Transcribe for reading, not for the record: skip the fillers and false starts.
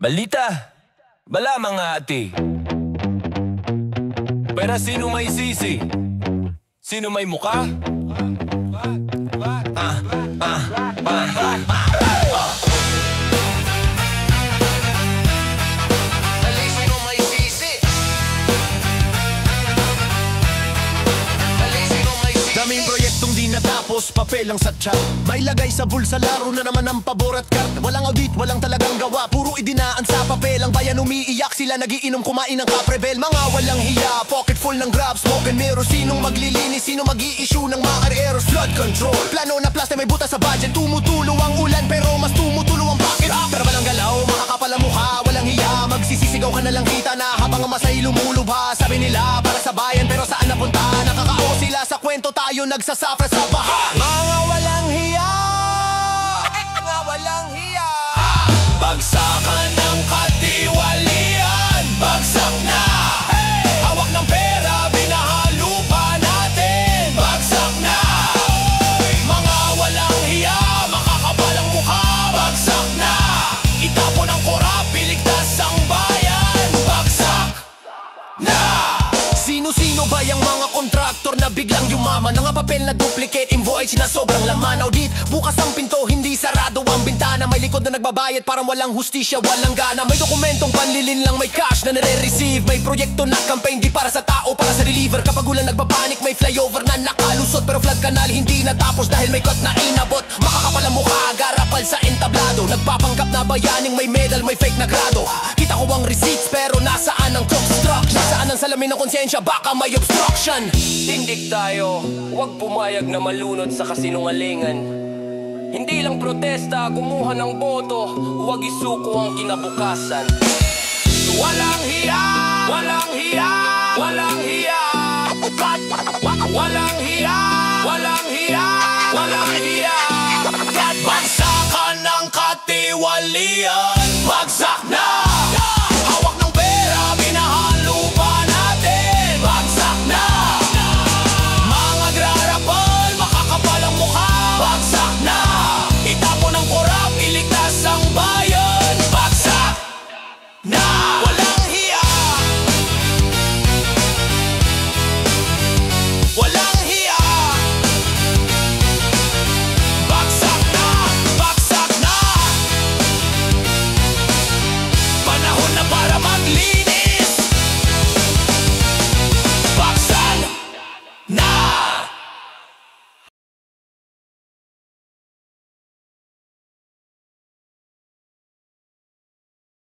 Balita, bala mga ati. Pero sino may sisi? Sino may muka? Daming proyektong di natapos, papel ang satya. May lagay sa bulsa, laro na naman ang pabor at kart. Walang audit, walang talagang gawa, puro idinaan sa papel. Ang bayan umiiyak, sila nagiinom, kumain ng kaprevel. Mga walang hiya, pocket full ng grab, smoke and mirror. Sinong maglilinis, sino mag-i-issue ng mga areros? Flood control, plano na plus na may butas sa budget. Tumutulo ang ulan, pero mas tumutulo ang bakit. Pero walang galaw, makakapal ang mukha, walang hiya. Magsisisigaw ka na lang kita na habang ang masay lumulubha. Sabi nila, para sa bayan, pero saan napunta? Nakakao sila sa kwento, tayo nagsasafra sa baha. Mga walang hiya, mga walang hiya. Bagsakan ng katiwalian, bagsak na. Hawak ng pera, binahalupa natin, bagsak na. Mga walang hiya, makakapal ang mukha, bagsak na. Itapon ang korap, iligtas ang bayan, bagsak na. Sino-sino ba yung mga kontraktor na biglang yumaman? Mga papel na duplicate, invoice na sobrang laman. Audit, bukas ang pinto, hindi sarado ang bintana. May likod na nagbabayad, parang walang hustisya, walang gana. May dokumentong panlilin lang, may cash na nare-receive. May proyekto na campaign, di para sa tao, para sa reliever. Kapag ulan nagpapanik, may flyover na nakalusot. Pero flood canal hindi natapos dahil may kot na inabot. Makakapal ang mukha, garapal sa entablado. Nagpapanggap na bayaning may medal, may fake na grado. Kita ko ang receipts, pero nasaan ang construction? Nasaan ang salamin ng konsensya, baka may obstruction. Tindig tayo, huwag pumayag na malunod sa kasinungalingan. Hindi lang protesta, kumuha ng boto, huwag isuko ang kinabukasan. Walang hiya, walang hiya, walang hiya. Walang hiya, walang hiya, walang hiya. Bagsakan ng katiwalian, bagsakan.